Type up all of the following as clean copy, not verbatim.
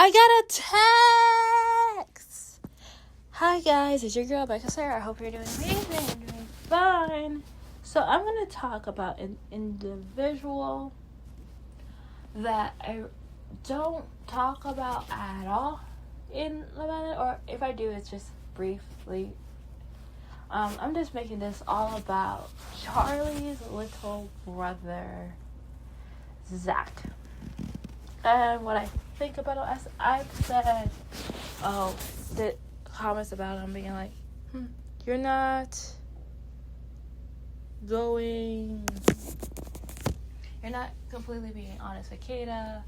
I got a text. Hi guys, it's your girl Becca Sarah. I hope you're doing amazing. I'm doing fine. So I'm gonna talk about an individual that I don't talk about at all in Lebanon, or if I do, it's just briefly. I'm just making this all about Charlie's little brother, Zach. And what I think about it, as I've said, the comments about him being like, you're not completely being honest with Kata.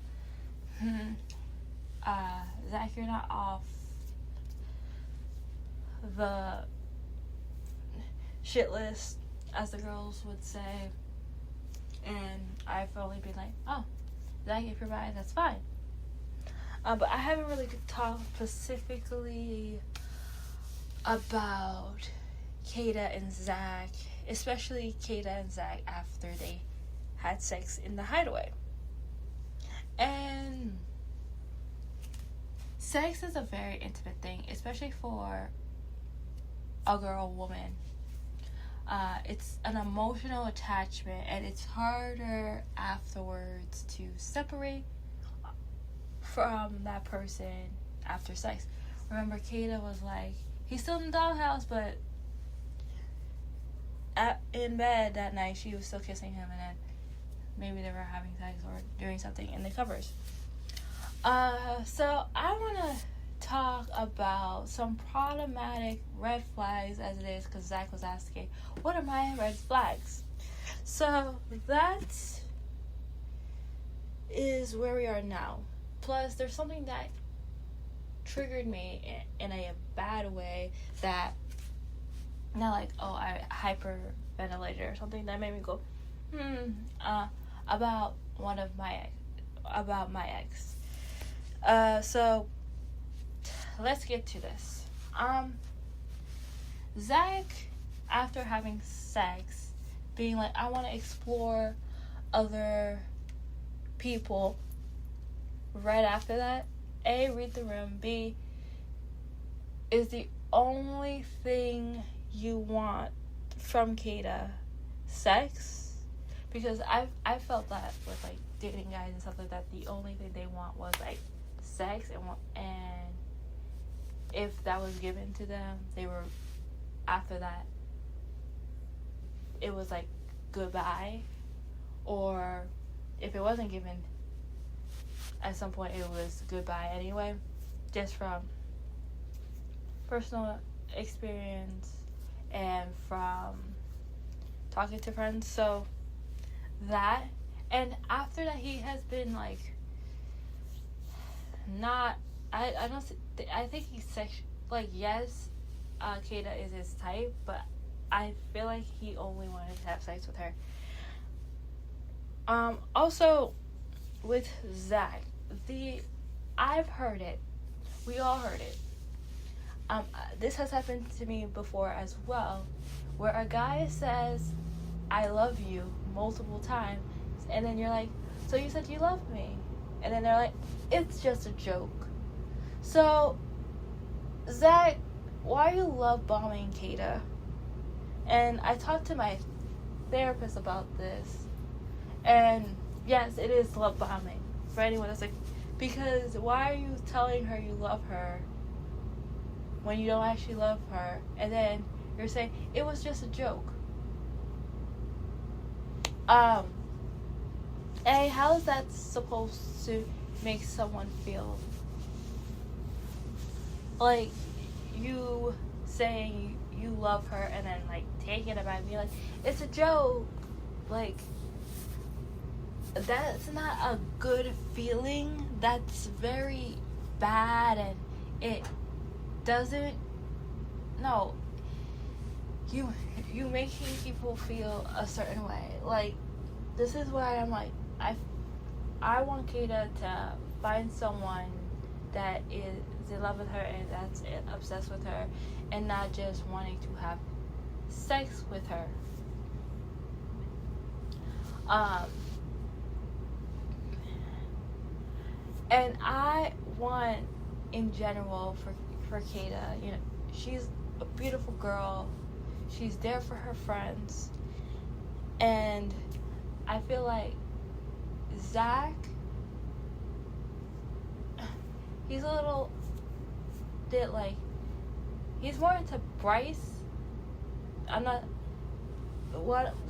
Zach, you're not off the shit list, as the girls would say. And I've only been like, oh, Zach, if you're bi, that's fine. But I haven't really talked specifically about Kata and Zach, especially Kata and Zach after they had sex in the hideaway. And sex is a very intimate thing, especially for a girl, woman. It's an emotional attachment, and it's harder afterwards to separate from that person after sex. Remember, Kata was like, he's still in the doghouse, but in bed that night, she was still kissing him, and then maybe they were having sex or doing something in the covers. So I want to talk about some problematic red flags, as it is, because Zach was asking, what are my red flags? So that is where we are now. Plus, there's something that triggered me in a bad way, that not like, I hyperventilated or something, that made me go about my ex. So let's get to this. Zach, after having sex, being like, I want to explore other people. Right after that, A, read the room. B, is the only thing you want from Kata sex? Because I felt that with like dating guys and stuff like that, the only thing they want was like sex, and if that was given to them, they were, after that, it was like goodbye. Or if it wasn't given, at some point it was goodbye anyway, just from personal experience and from talking to friends. So that, and after that, he has been like, not, I think he's like, yes, Kata is his type, but I feel like he only wanted to have sex with her. Also, with Zach, I've heard it. We all heard it. This has happened to me before as well, where a guy says, I love you, multiple times, and then you're like, so you said you love me? And then they're like, it's just a joke. So, Zach, why are you love bombing Kata? And I talked to my therapist about this, and yes, it is love bombing. For anyone that's like, because why are you telling her you love her when you don't actually love her, and then you're saying it was just a joke? How is that supposed to make someone feel? Like, you saying you love her and then like taking it back and being like, it's a joke. Like, that's not a good feeling. That's very bad, and it doesn't, no, you making people feel a certain way. Like, this is why I'm like, I want Kata to find someone that is in love with her and that's obsessed with her, and not just wanting to have sex with her. And want in general for Kata, you know, she's a beautiful girl. She's there for her friends. And I feel like Zach, he's a little bit like, he's more into Bryce.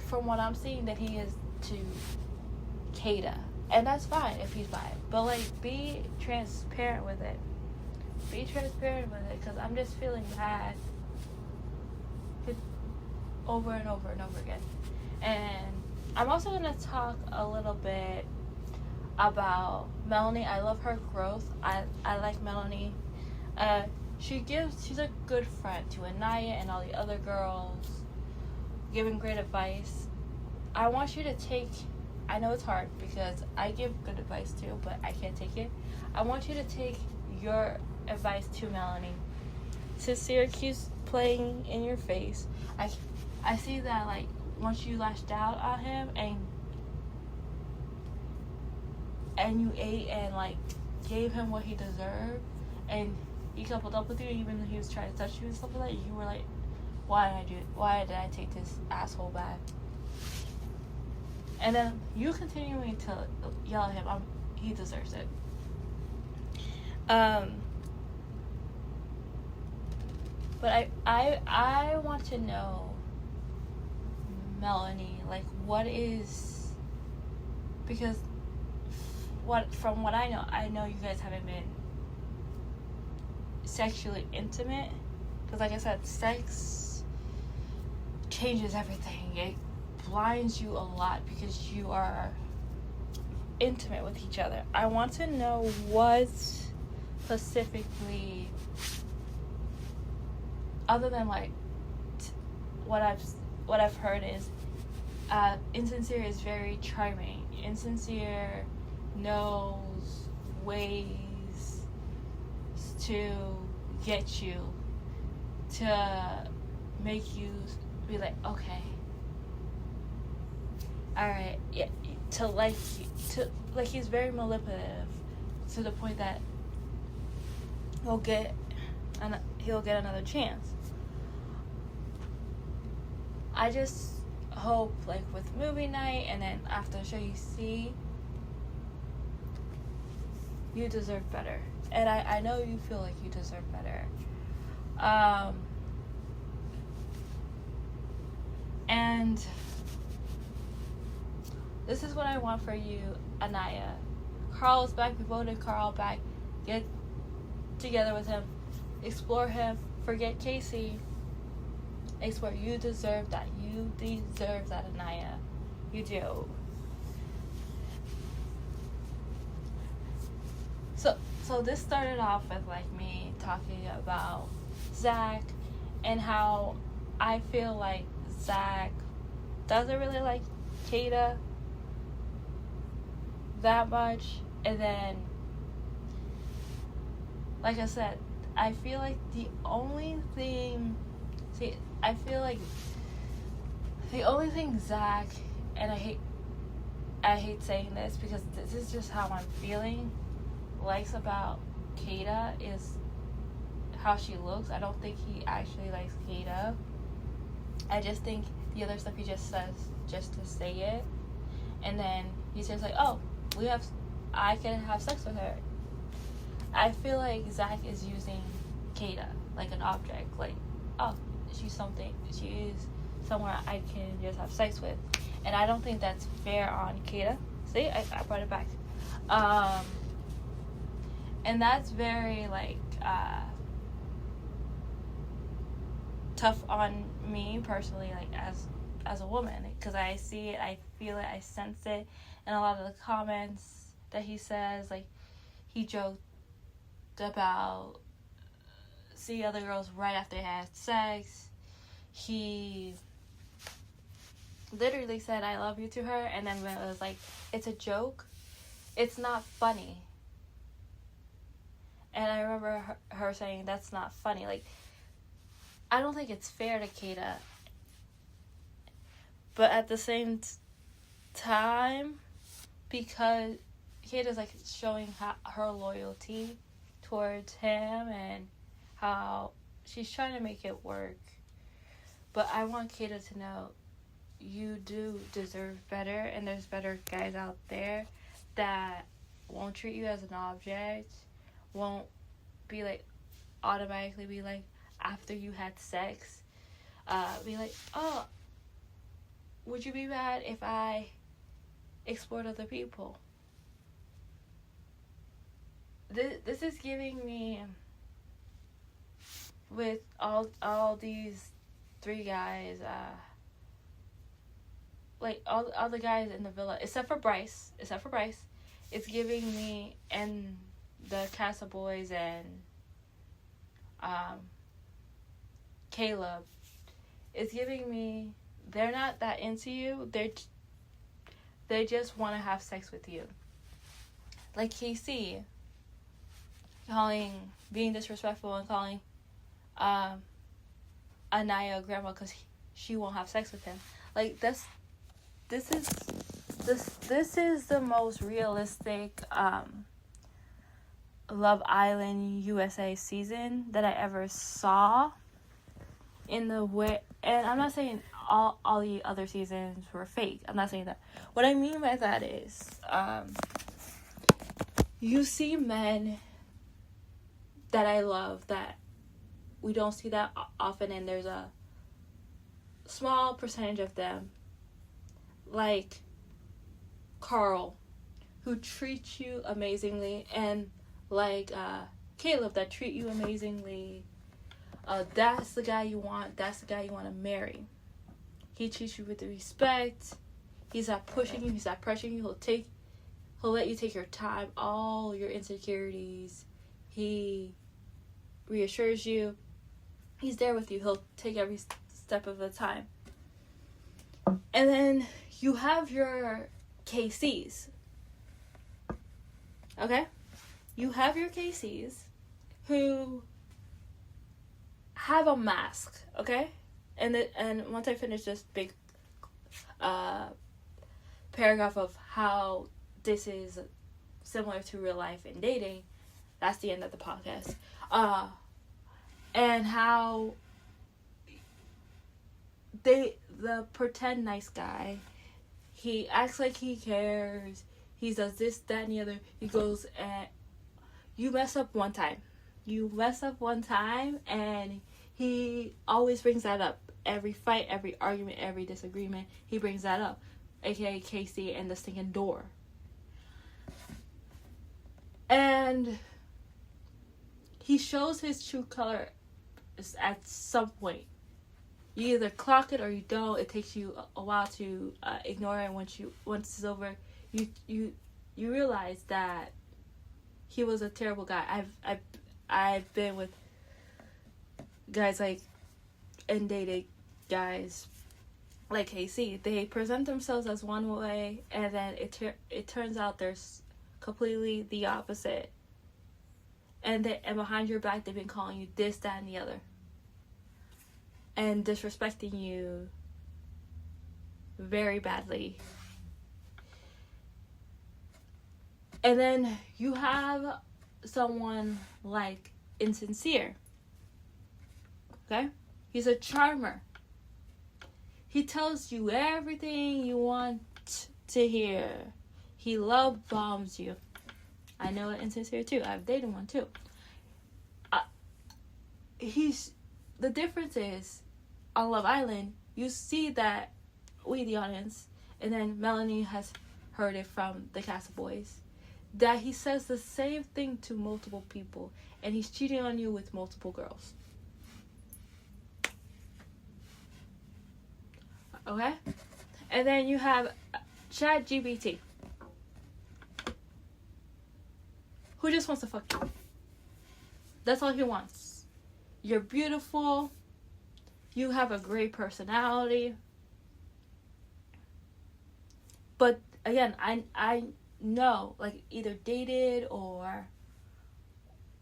From what I'm seeing, that he is to Kata. And that's fine if he's bi. But, like, be transparent with it. Be transparent with it, because I'm just feeling bad over and over and over again. And I'm also going to talk a little bit about Melanie. I love her growth. I like Melanie. She's a good friend to Anaya and all the other girls, giving great advice. I want you to take, I know it's hard because I give good advice too, but I can't take it. I want you to take your advice to Melanie. To Syracuse playing in your face. I see that, like, once you lashed out on him and you ate and, like, gave him what he deserved, and he coupled up with you even though he was trying to touch you and stuff like that, you were like, why did I take this asshole back? And then you continuing to yell at him, he deserves it. But I want to know, Melanie, like, because from what I know you guys haven't been sexually intimate, because, like I said, sex changes everything. It blinds you a lot because you are intimate with each other. I want to know what specifically, other than, like, what I've heard is Insincere is very charming. Insincere knows ways to get you, to make you be like, okay, all right, yeah, he's very manipulative to the point that he'll get another chance. I just hope, like, with movie night and then after the show, you see you deserve better. And I know you feel like you deserve better. And this is what I want for you, Anaya. Carl is back. We voted Carl back. Get together with him. Explore him. Forget Casey. Explore. You deserve that. You deserve that, Anaya. You do. So this started off with, like, me talking about Zach and how I feel like Zach doesn't really like Kata that much. And then, like I said, I feel like the only thing Zach, and I hate saying this because this is just how I'm feeling, likes about Kata is how she looks. I don't think he actually likes Kata. I just think the other stuff he just says just to say it. And then he says, like, oh, I can have sex with her. I feel like Zach is using Kata like an object. Like, oh, she is somewhere I can just have sex with. And I don't think that's fair on Kata. See, I brought it back. And that's very, like, tough on me personally, like, as a woman, because I see it, I feel it, I sense it in a lot of the comments that he says. Like, he joked about see other girls right after they had sex. He literally said I love you to her, and then when it was like, it's a joke, it's not funny. And I remember her saying, that's not funny. Like, I don't think it's fair to Kata. But at the same time, because Kata's, like, showing her loyalty towards him and how she's trying to make it work. But I want Kata to know you do deserve better, and there's better guys out there that won't treat you as an object, won't be like, automatically be like, after you had sex, be like, oh, would you be mad if I explored other people? This is giving me, with all these three guys, like all the guys in the villa, except for Bryce, it's giving me, and the Casa Boys and Caleb, it's giving me, they're not that into you. They just want to have sex with you. Like KC being disrespectful and calling Anaya grandma because she won't have sex with him. Like this is the most realistic Love Island USA season that I ever saw. In the way, and I'm not saying all the other seasons were fake. I'm not saying that. What I mean by that is, you see men that I love that we don't see that often, and there's a small percentage of them, like Carl, who treats you amazingly, and like Caleb, that treat you amazingly. That's the guy you want. That's the guy you want to marry. He treats you with respect. He's not pushing you. He's not pressuring you. He'll let you take your time, all your insecurities. He reassures you. He's there with you. He'll take every step of the time. And then you have your KCs. Okay? You have your KCs who have a mask, okay? And once I finish this big paragraph of how this is similar to real life and dating, that's the end of the podcast. And how the pretend nice guy, he acts like he cares, he does this, that, and the other. He goes and you mess up one time, and he always brings that up. Every fight, every argument, every disagreement, he brings that up. AKA Casey and the stinking door. And he shows his true color at some point. You either clock it or you don't. It takes you a while to ignore it. Once it's over, you realize that he was a terrible guy. I've been with guys like, and dated guys like KC. They present themselves as one way, and then it turns out they're completely the opposite. And behind your back, they've been calling you this, that, and the other, and disrespecting you very badly. And then you have someone like Insincere. Okay? He's a charmer. He tells you everything you want to hear. He love bombs you. I know an Insincere too. I've dated one too. The difference is, on Love Island, you see that we, the audience, and then Melanie has heard it from the Casa Boys, that he says the same thing to multiple people, and he's cheating on you with multiple girls. Okay? And then you have ChatGPT, who just wants to fuck you. That's all he wants. You're beautiful. You have a great personality. But again, I know, like, either dated or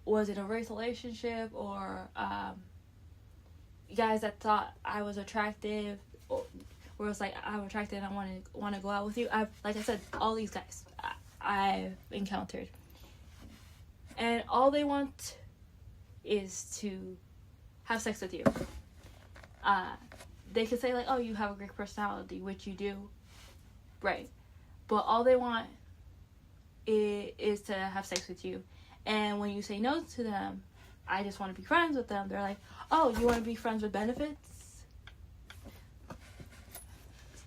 was in a relationship, or guys that thought I was attractive, or where it's like, I'm attracted and I want to go out with you. Like I said, all these guys I've encountered. and all they want is to have sex with you. They could say like, oh, you have a great personality, which you do, right? But all they want is to have sex with you. And when you say no to them, I just want to be friends with them, they're like, oh, you want to be friends with benefits?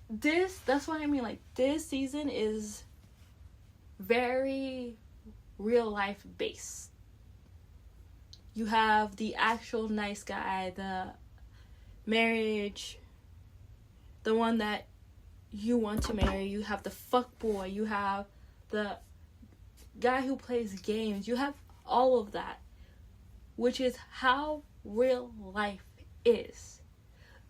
That's what I mean. Like, this season is very real life based. You have the actual nice guy, the marriage, the one that you want to marry. You have the fuck boy. You have the guy who plays games. You have all of that, which is how real life is.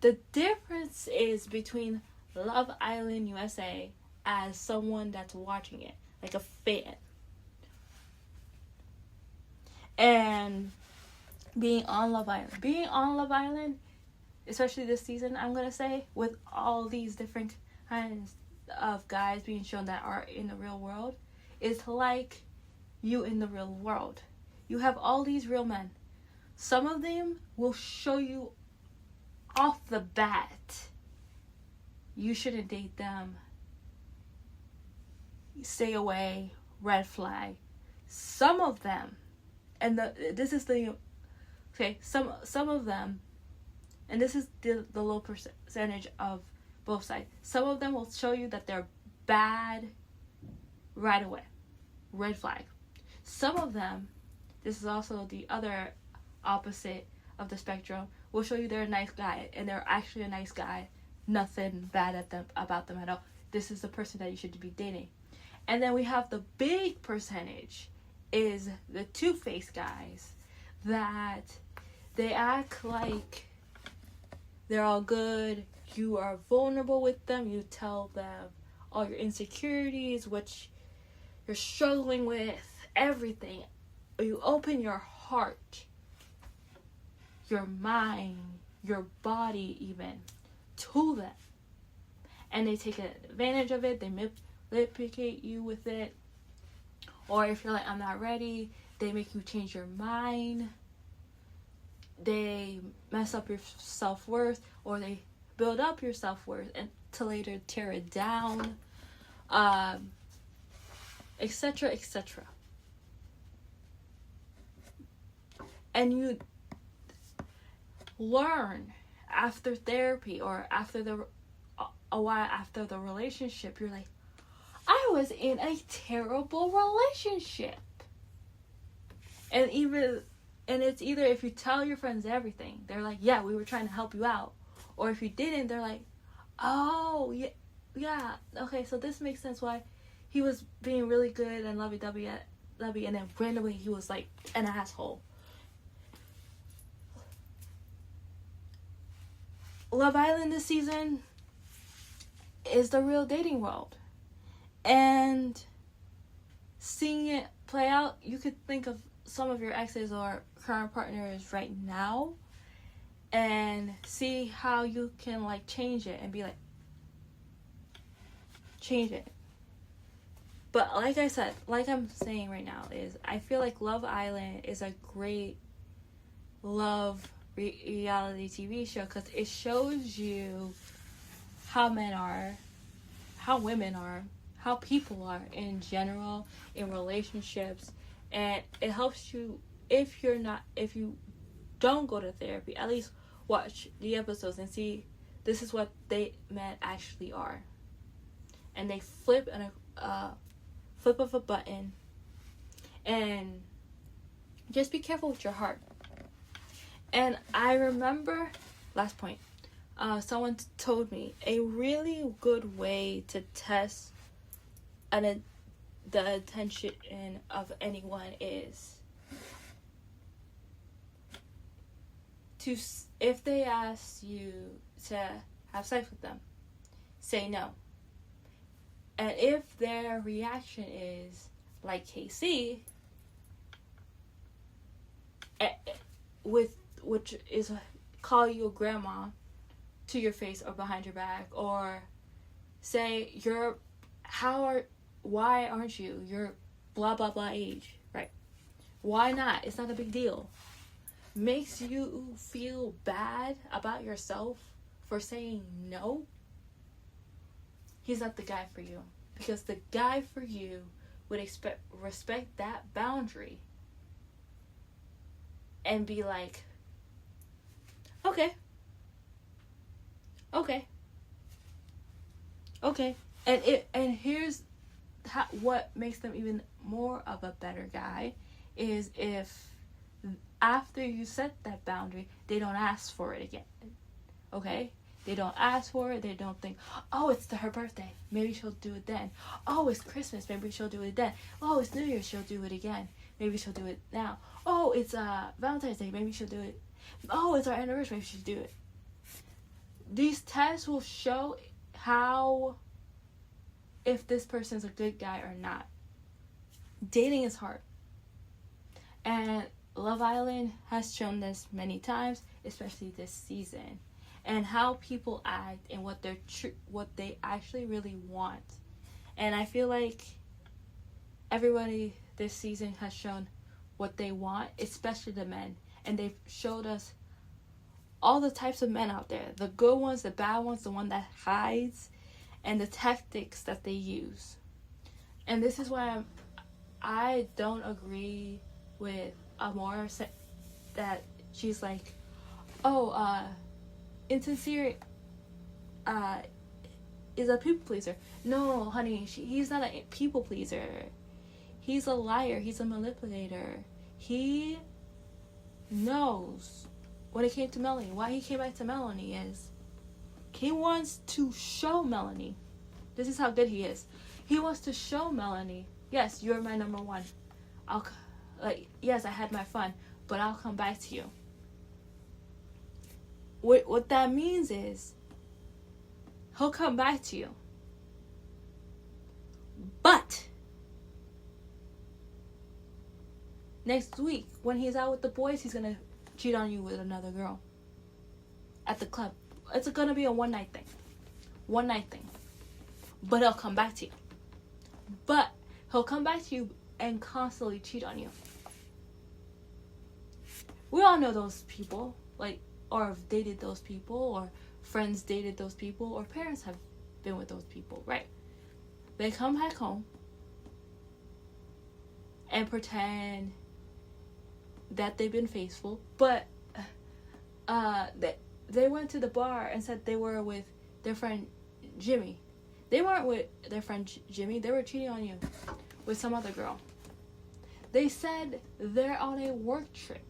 The difference is between Love Island USA as someone that's watching it, like a fan, and being on Love Island. Being on Love Island, especially this season, I'm gonna say, with all these different kinds of guys being shown that are in the real world, is like you in the real world. You have all these real men. Some of them will show you off the bat, you shouldn't date them, stay away, red flag. Some of them, and some of them, and this is the low percentage of both sides. Some of them will show you that they're bad right away, red flag. Some of them, this is also the other opposite of the spectrum, will show you they're a nice guy, and they're actually a nice guy. Nothing bad about them at all. This is the person that you should be dating. And then we have the big percentage is the two-faced guys that they act like they're all good. You are vulnerable with them. You tell them all your insecurities, what you're struggling with, everything. You open your heart, your mind, your body even, to them. And they take advantage of it. They manipulate you with it. Or if you're like, I'm not ready, they make you change your mind. They mess up your self-worth, or they build up your self-worth and to later tear it down, etc., etc. And you learn after therapy or after a while after the relationship, you're like, I was in a terrible relationship. And it's either if you tell your friends everything, they're like, yeah, we were trying to help you out. Or if you didn't, they're like, oh, yeah, okay, so this makes sense why he was being really good and lovey-dovey, and then randomly he was like an asshole. Love Island this season is the real dating world. And seeing it play out, you could think of some of your exes or current partners right now and see how you can like change it and be like, change it. But like I said, like I'm saying right now, is I feel like Love Island is a great love reality TV show because it shows you how men are, how women are, how people are in general in relationships, and it helps you if you don't go to therapy, at least watch the episodes and see this is what men actually are, and they flip of a button, and just be careful with your heart. And I remember, last point, someone told me a really good way to test the attention of anyone is to, if they ask you to have sex with them, say no. And if their reaction is like KC, which is call you a grandma to your face or behind your back, or say why aren't you? You're blah blah blah age, right? Why not? It's not a big deal. Makes you feel bad about yourself for saying no, he's not the guy for you. Because the guy for you would respect that boundary and be like, okay, and here's what makes them even more of a better guy is if after you set that boundary, they don't ask for it again. Okay? They don't ask for it. They don't think, oh, it's her birthday. Maybe she'll do it then. Oh, it's Christmas. Maybe she'll do it then. Oh, it's New Year's. She'll do it again. Maybe she'll do it now. Oh, it's Valentine's Day. Maybe she'll do it. Oh, it's our anniversary. Maybe she'll do it. These tests will show how, if this person's a good guy or not. Dating is hard. And Love Island has shown this many times, especially this season. And how people act and what they actually really want. And I feel like everybody this season has shown what they want, especially the men. And they've showed us all the types of men out there. The good ones, the bad ones, the one that hides, and the tactics that they use. And this is why I don't agree with Amora that she's like, oh, Insincere is a people pleaser. No, honey, he's not a people pleaser. He's a liar. He's a manipulator. He knows when it came to Melanie. Why he came back to Melanie is he wants to show Melanie. This is how good he is. He wants to show Melanie, yes, you're my number one. Yes, I had my fun, but I'll come back to you. What that means is he'll come back to you. But next week, when he's out with the boys, he's going to cheat on you with another girl at the club. It's going to be a one night thing. But he'll come back to you. But he'll come back to you and constantly cheat on you. We all know those people, or have dated those people, or friends dated those people, or parents have been with those people, right? They come back home and pretend that they've been faithful, but they went to the bar and said they were with their friend Jimmy. They weren't with their friend Jimmy. They were cheating on you with some other girl. They said they're on a work trip.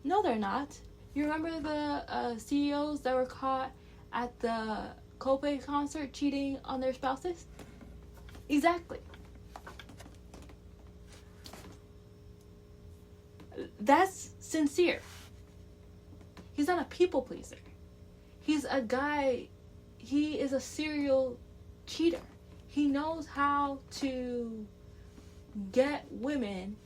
No, they're not. You remember the CEOs that were caught at the Coldplay concert cheating on their spouses? Exactly. That's sincere. He's not a people pleaser. He's a guy, he is a serial cheater. He knows how to get women,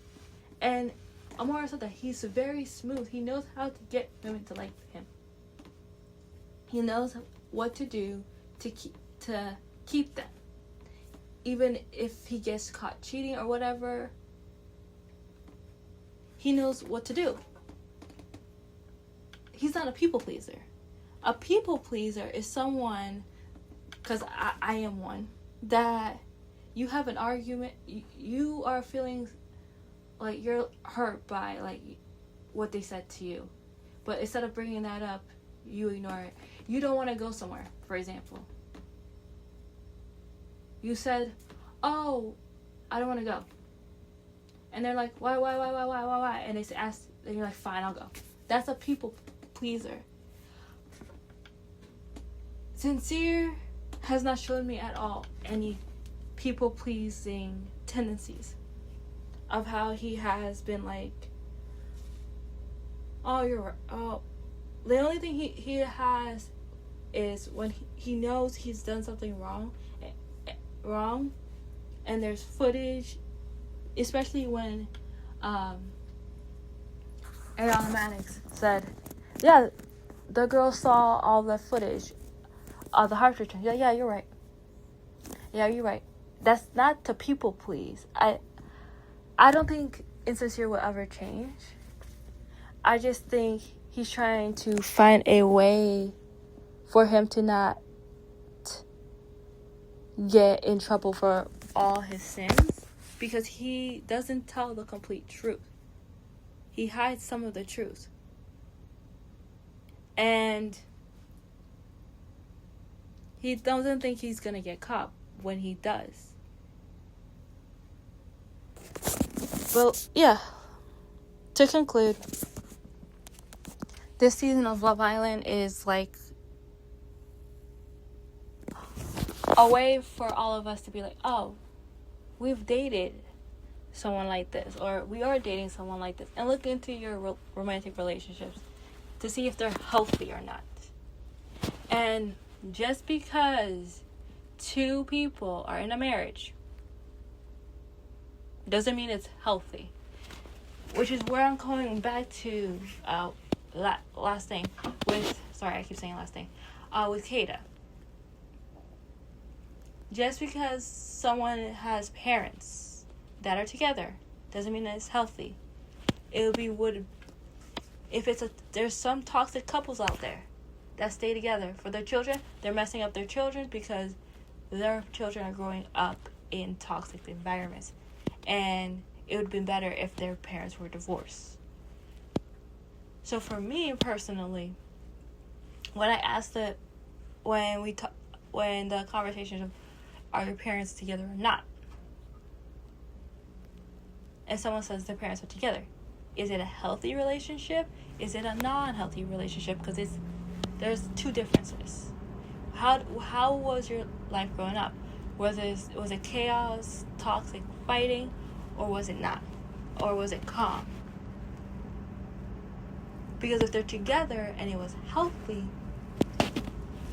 and Amora said that he's very smooth. He knows how to get women to like him. He knows what to do to keep them. Even if he gets caught cheating or whatever, he knows what to do. He's not a people pleaser. A people pleaser is someone, because I am one, that you have an argument, you are feeling like you're hurt by what they said to you, but instead of bringing that up, you ignore it. You don't want to go somewhere, for example. You said, oh, I don't want to go. And they're like, why? And they ask, and you're like, fine, I'll go. That's a people pleaser. Sincere has not shown me at all any people pleasing tendencies. Of how he has been like, oh, you're right. Oh, the only thing he has is when he knows he's done something wrong, and there's footage, especially when Ariana Madix said, yeah, the girl saw all the footage of the heart return. Yeah, you're right. Yeah, you're right. That's not to people please. I don't think insincere will ever change. I just think he's trying to find a way for him to not get in trouble for all his sins, because he doesn't tell the complete truth. He hides some of the truth. And he doesn't think he's going to get caught when he does. Well, yeah. To conclude, this season of Love Island is like a way for all of us to be like, oh, we've dated someone like this, or we are dating someone like this, and look into your romantic relationships to see if they're healthy or not. And just because two people are in a marriage doesn't mean it's healthy. Which is where I'm going back to last thing with, sorry, I keep saying last thing, with Kata. Just because someone has parents that are together doesn't mean that it's healthy. There's some toxic couples out there that stay together for their children. They're messing up their children because their children are growing up in toxic environments. And it would have been better if their parents were divorced. So for me personally, when the conversation of are your parents together or not, and someone says their parents are together, is it a healthy relationship? Is it a non-healthy relationship? Because there's two differences. How was your life growing up? Was it chaos, toxic fighting, or was it not? Or was it calm? Because if they're together and it was healthy,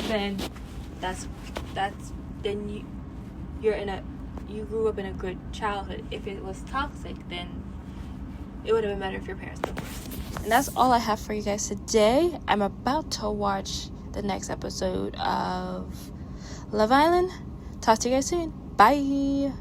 then you grew up in a good childhood. If it was toxic, then it would have been better if your parents divorced. And that's all I have for you guys today. I'm about to watch the next episode of Love Island. Talk to you guys soon. Bye.